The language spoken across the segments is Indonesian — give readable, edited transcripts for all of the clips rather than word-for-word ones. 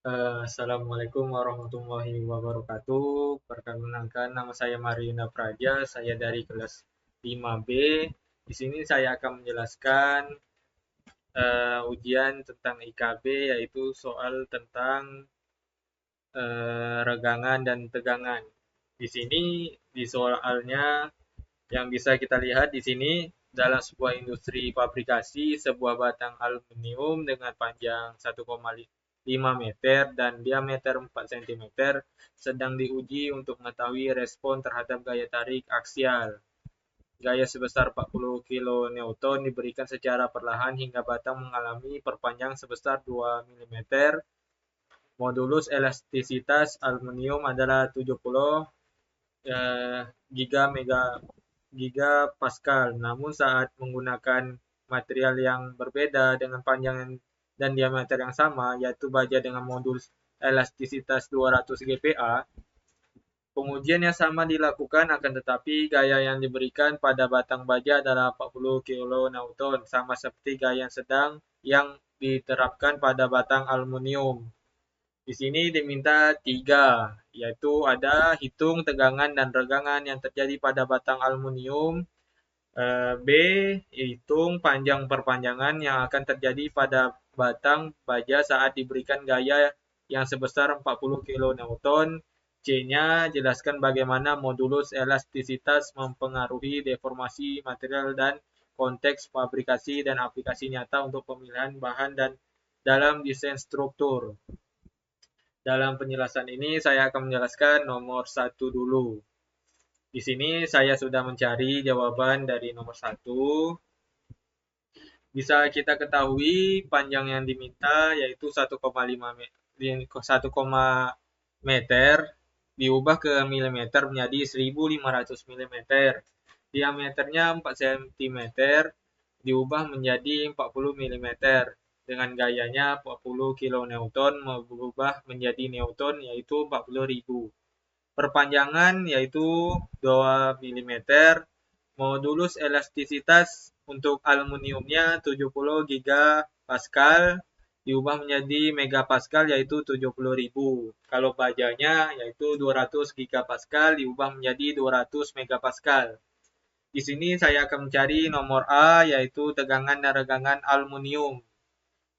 Assalamualaikum warahmatullahi wabarakatuh. Perkenalkan, nama saya Mariana Praja. Saya dari kelas 5B. Di sini saya akan menjelaskan ujian tentang IKB, yaitu soal tentang regangan dan tegangan. Di sini di soalnya yang bisa kita lihat di sini dalam sebuah industri fabrikasi, sebuah batang aluminium dengan panjang 1,5 meter dan diameter 4 cm sedang diuji untuk mengetahui respon terhadap gaya tarik aksial. Gaya sebesar 40 kN diberikan secara perlahan hingga batang mengalami perpanjangan sebesar 2 mm. Modulus elastisitas aluminium adalah 70 gigapascal. Namun saat menggunakan material yang berbeda dengan panjang dan diameter yang sama, yaitu baja dengan modulus elastisitas 200 GPa, pengujian yang sama dilakukan, akan tetapi gaya yang diberikan pada batang baja adalah 40 kN, sama seperti gaya yang sedang yang diterapkan pada batang aluminium. Di sini diminta 3, yaitu ada hitung tegangan dan regangan yang terjadi pada batang aluminium. B, hitung panjang perpanjangan yang akan terjadi pada batang baja saat diberikan gaya yang sebesar 40 kN. C-nya, jelaskan bagaimana modulus elastisitas mempengaruhi deformasi material dan konteks fabrikasi dan aplikasi nyata untuk pemilihan bahan dan dalam desain struktur. Dalam penjelasan ini saya akan menjelaskan nomor 1 dulu. Di sini saya sudah mencari jawaban dari nomor 1. Bisa kita ketahui panjang yang diminta yaitu 1,5 meter diubah ke milimeter menjadi 1500 mm. Diameternya 4 cm diubah menjadi 40 mm. Dengan gayanya 40 kN berubah menjadi Newton yaitu 40.000. Perpanjangan yaitu 2 mm. Modulus elastisitas untuk aluminiumnya 70 gigapascal diubah menjadi megapascal yaitu 70.000. Kalau bajanya yaitu 200 gigapascal diubah menjadi 200 megapascal. Di sini saya akan mencari nomor A yaitu tegangan dan regangan aluminium.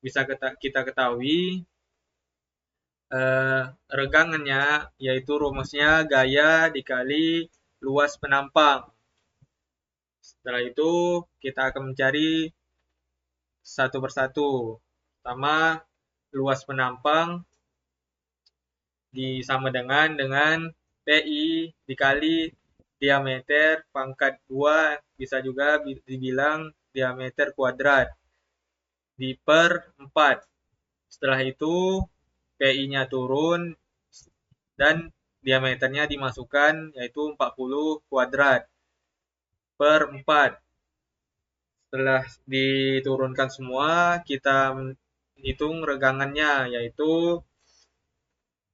Bisa kita ketahui regangannya yaitu rumusnya gaya dikali luas penampang. Setelah itu kita akan mencari satu persatu. Pertama, luas penampang sama dengan PI dikali diameter pangkat 2, bisa juga dibilang diameter kuadrat, per 4. Setelah itu PI-nya turun dan diameternya dimasukkan yaitu 40 kuadrat per 4. Setelah diturunkan semua, kita hitung regangannya yaitu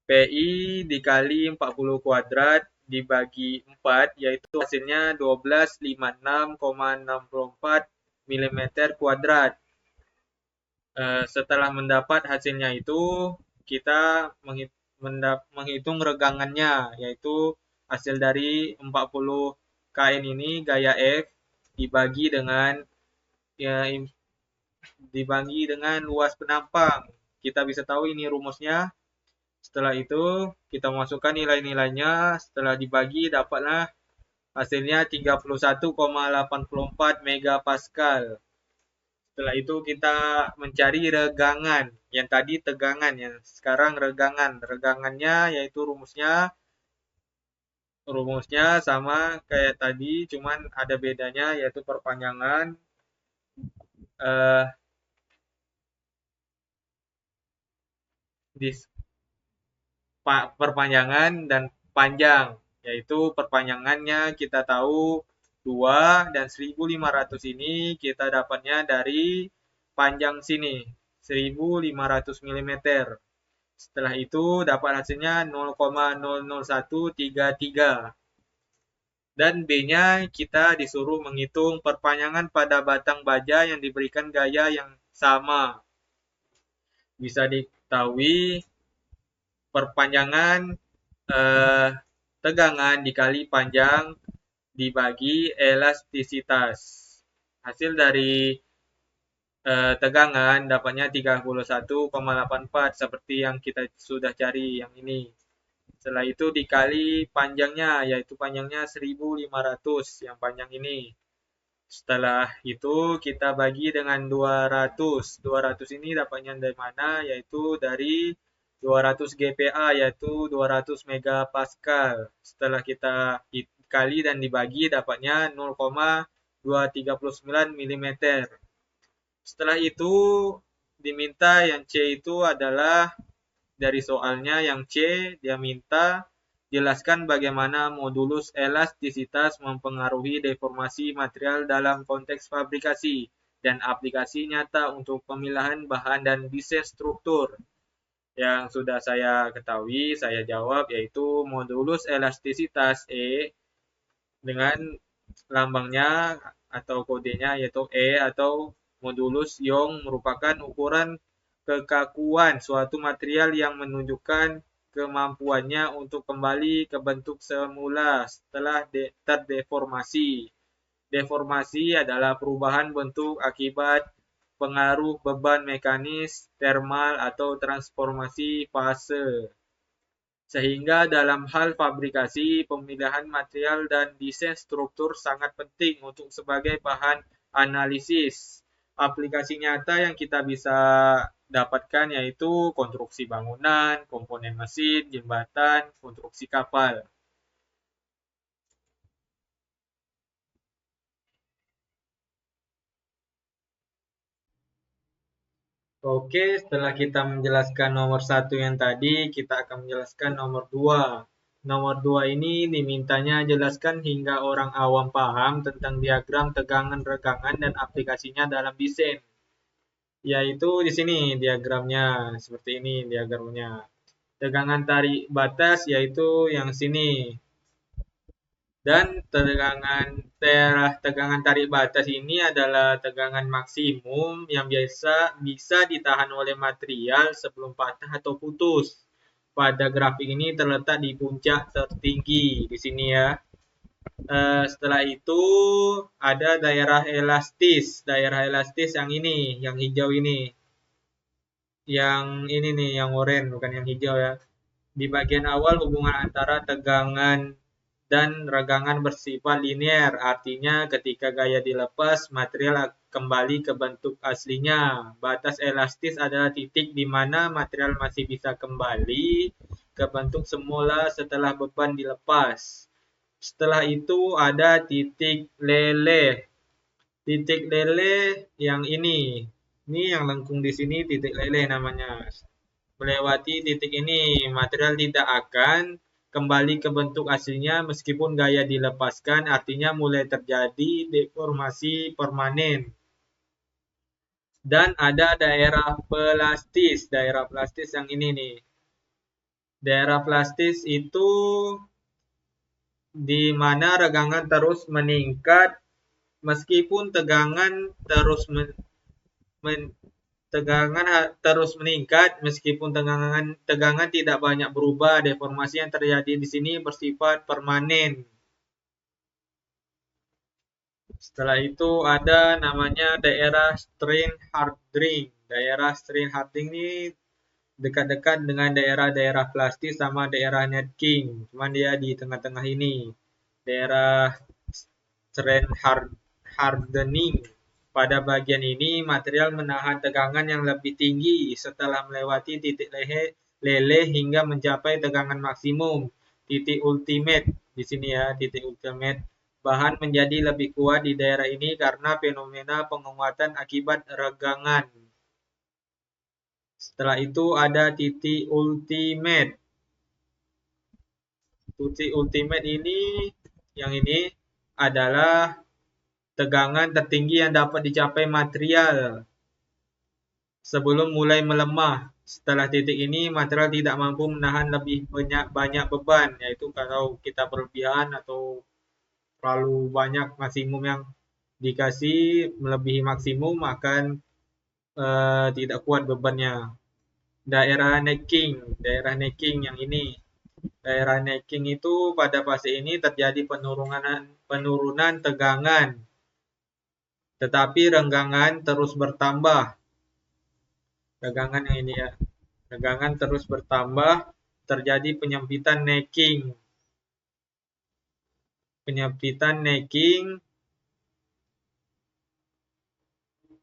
PI dikali 40 kuadrat dibagi 4 yaitu hasilnya 1256,64 mm kuadrat. Setelah mendapat hasilnya itu, kita menghitung regangannya yaitu hasil dari 40 kN ini gaya F dibagi dengan luas penampang. Kita bisa tahu ini rumusnya. Setelah itu kita masukkan nilai-nilainya, setelah dibagi dapatlah hasilnya 31,84 megapascal. Setelah itu kita mencari regangan. Yang tadi tegangan, yang sekarang regangan. Regangannya yaitu rumusnya sama kayak tadi, cuman ada bedanya yaitu perpanjangan perpanjangan dan panjang, yaitu perpanjangannya kita tahu 2 dan 1500 ini kita dapatnya dari panjang sini 1500 mm. Setelah itu dapat hasilnya 0,00133 dan B-nya kita disuruh menghitung perpanjangan pada batang baja yang diberikan gaya yang sama. Bisa diketahui perpanjangan tegangan dikali panjang dibagi elastisitas. Hasil dari tegangan dapatnya 31,84 seperti yang kita sudah cari yang ini. Setelah itu dikali panjangnya, yaitu panjangnya 1500 yang panjang ini. Setelah itu kita bagi dengan 200. 200 ini dapatnya dari mana? Yaitu dari 200 GPa, yaitu 200 megapascal. Setelah kita kali dan dibagi dapatnya 0,239 mm. Setelah itu diminta yang C itu adalah dari soalnya yang C dia minta jelaskan bagaimana modulus elastisitas mempengaruhi deformasi material dalam konteks fabrikasi dan aplikasi nyata untuk pemilihan bahan dan desain struktur. Yang sudah saya ketahui, saya jawab yaitu modulus elastisitas E dengan lambangnya atau kodenya yaitu E atau modulus Young merupakan ukuran kekakuan suatu material yang menunjukkan kemampuannya untuk kembali ke bentuk semula setelah terdeformasi. Deformasi adalah perubahan bentuk akibat pengaruh beban mekanis, termal, atau transformasi fase. Sehingga dalam hal fabrikasi, pemilihan material dan desain struktur sangat penting untuk sebagai bahan analisis. Aplikasi nyata yang kita bisa dapatkan yaitu konstruksi bangunan, komponen mesin, jembatan, konstruksi kapal. Oke, setelah kita menjelaskan nomor 1 yang tadi, kita akan menjelaskan nomor 2. Nomor 2 ini dimintanya jelaskan hingga orang awam paham tentang diagram tegangan regangan dan aplikasinya dalam desain. Yaitu di sini diagramnya, seperti ini diagramnya. Tegangan tarik batas yaitu yang sini. Dan tegangan tarik batas ini adalah tegangan maksimum yang bisa ditahan oleh material sebelum patah atau putus. Pada grafik ini terletak di puncak tertinggi di sini ya. Setelah itu ada daerah elastis. Daerah elastis yang ini, yang hijau ini. Yang ini nih, yang oranye bukan yang hijau ya. Di bagian awal hubungan antara tegangan dan regangan bersifat linear, artinya ketika gaya dilepas, material kembali ke bentuk aslinya. Batas elastis adalah titik di mana material masih bisa kembali ke bentuk semula setelah beban dilepas. Setelah itu ada titik leleh. Titik leleh yang ini yang lengkung di sini titik leleh namanya. Melewati titik ini, material tidak akan kembali ke bentuk aslinya meskipun gaya dilepaskan, artinya mulai terjadi deformasi permanen. Dan ada daerah plastis. Daerah plastis yang ini nih. Daerah plastis itu di mana regangan terus meningkat meskipun tegangan terus meningkat meskipun tegangan tidak banyak berubah. Deformasi yang terjadi di sini bersifat permanen. Setelah itu ada namanya daerah strain hardening. Daerah strain hardening ini dekat-dekat dengan daerah-daerah plastis sama daerah netting. Cuman dia di tengah-tengah ini. Daerah strain hardening. Pada bagian ini, material menahan tegangan yang lebih tinggi setelah melewati titik leleh hingga mencapai tegangan maksimum. Titik ultimate, di sini ya, titik ultimate. Bahan menjadi lebih kuat di daerah ini karena fenomena penguatan akibat regangan. Setelah itu ada titik ultimate. Titik ultimate ini, yang ini adalah tegangan tertinggi yang dapat dicapai material sebelum mulai melemah. Setelah titik ini, material tidak mampu menahan lebih banyak beban, yaitu kalau kita berlebihan atau terlalu banyak maksimum yang dikasih melebihi maksimum akan tidak kuat bebannya. daerah necking yang ini. Daerah necking itu pada fase ini terjadi penurunan tegangan, tetapi renggangan terus bertambah. Tegangan yang ini ya, tegangan terus bertambah, terjadi penyempitan necking. Penyempitan necking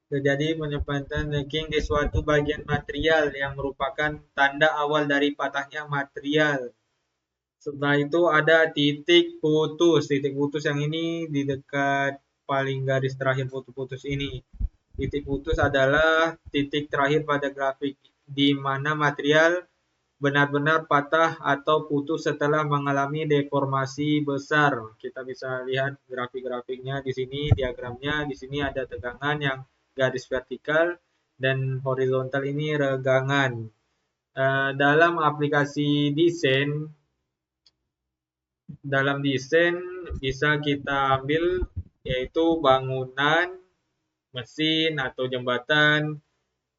terjadi penyempitan necking di suatu bagian material yang merupakan tanda awal dari patahnya material. Setelah itu ada titik putus. Titik putus yang ini di dekat paling garis terakhir putus-putus ini. Titik putus adalah titik terakhir pada grafik di mana material benar-benar patah atau putus setelah mengalami deformasi besar. Kita bisa lihat grafik-grafiknya di sini, diagramnya. Di sini ada tegangan yang garis vertikal dan horizontal ini regangan. Dalam aplikasi desain bisa kita ambil yaitu bangunan, mesin atau jembatan.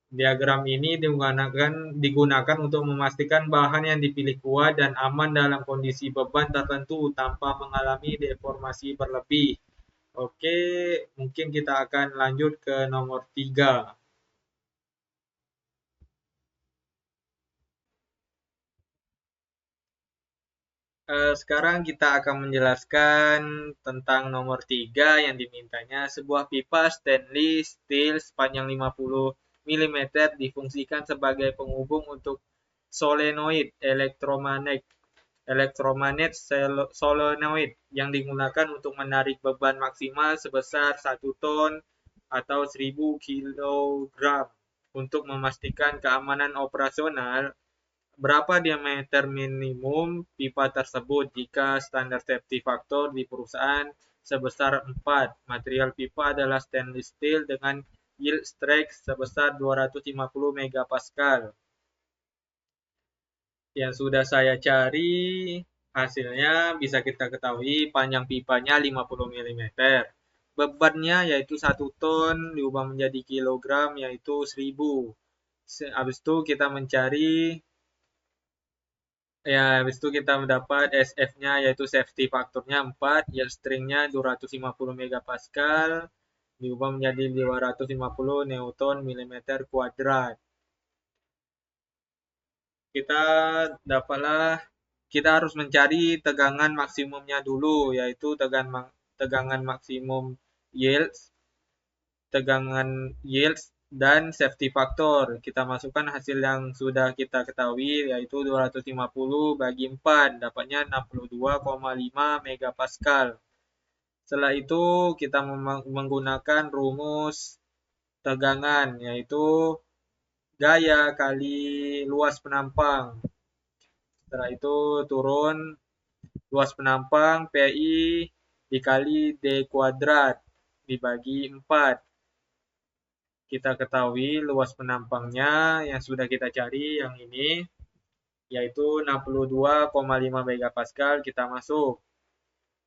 Diagram ini digunakan untuk memastikan bahan yang dipilih kuat dan aman dalam kondisi beban tertentu tanpa mengalami deformasi berlebih. Oke, mungkin kita akan lanjut ke nomor 3. Sekarang kita akan menjelaskan tentang nomor 3 yang dimintanya. Sebuah pipa stainless steel sepanjang 50 mm difungsikan sebagai penghubung untuk solenoid elektromagnet solenoid yang digunakan untuk menarik beban maksimal sebesar 1 ton atau 1000 kg. Untuk memastikan keamanan operasional, berapa diameter minimum pipa tersebut jika standar safety factor di perusahaan sebesar 4. Material pipa adalah stainless steel dengan yield strength sebesar 250 megapascal. Yang sudah saya cari hasilnya bisa kita ketahui panjang pipanya 50 mm. Bebannya yaitu 1 ton diubah menjadi kilogram yaitu 1000. Habis itu kita mencari habis itu kita mendapat SF-nya yaitu safety faktornya 4, yield strength-nya 250 megapascal diubah menjadi 250 Newton milimeter kuadrat. Kita harus mencari tegangan maksimumnya dulu, yaitu tegangan maksimum yields, dan safety factor. Kita masukkan hasil yang sudah kita ketahui, yaitu 250 bagi 4, dapatnya 62,5 megapascal. Setelah itu kita menggunakan rumus tegangan, yaitu gaya kali luas penampang. Setelah itu turun luas penampang PI dikali D kuadrat dibagi 4. Kita ketahui luas penampangnya yang sudah kita cari yang ini yaitu 62,5 megapascal, kita masuk.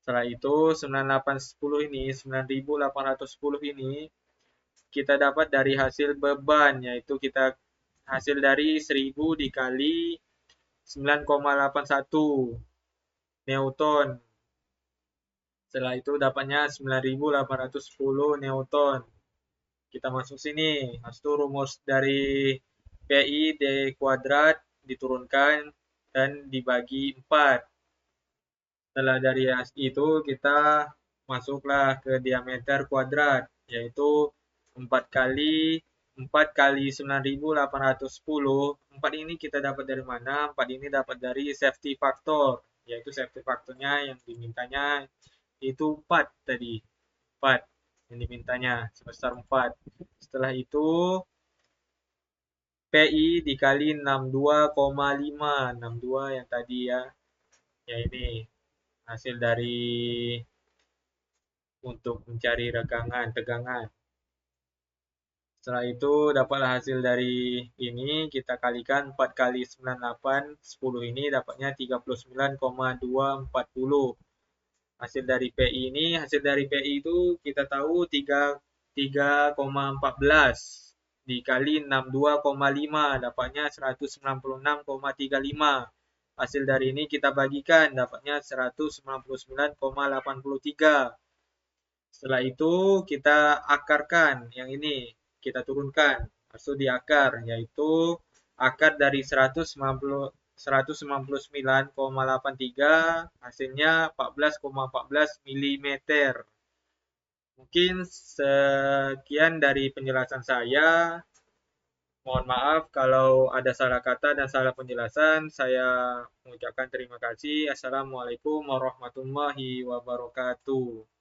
Setelah itu 9810 ini kita dapat dari hasil beban, yaitu kita hasil dari 1000 dikali 9,81 Newton. Setelah itu dapatnya 9810 Newton. Kita masuk sini. Habis itu rumus dari PI D kuadrat diturunkan dan dibagi 4. Setelah dari itu kita masuklah ke diameter kuadrat, yaitu 4 kali 9810. 4 ini kita dapat dari mana? 4 ini dapat dari safety factor, yaitu safety factornya yang dimintanya itu 4 tadi. 4 yang dimintanya sebesar 4. Setelah itu PI dikali 62,5. 62 yang tadi ya. Ya ini hasil dari untuk mencari tegangan. Setelah itu dapatlah hasil dari ini, kita kalikan 4 kali 98, 10 ini dapatnya 39,240. Hasil dari PI itu kita tahu 3,14 dikali 62,5 dapatnya 196,35. Hasil dari ini kita bagikan dapatnya 199,83. Setelah itu kita akarkan yang ini, kita turunkan langsung di akar, yaitu akar dari 199,83 hasilnya 14,14 mm. Mungkin sekian dari penjelasan saya. Mohon maaf kalau ada salah kata dan salah penjelasan. Saya mengucapkan terima kasih. Assalamualaikum warahmatullahi wabarakatuh.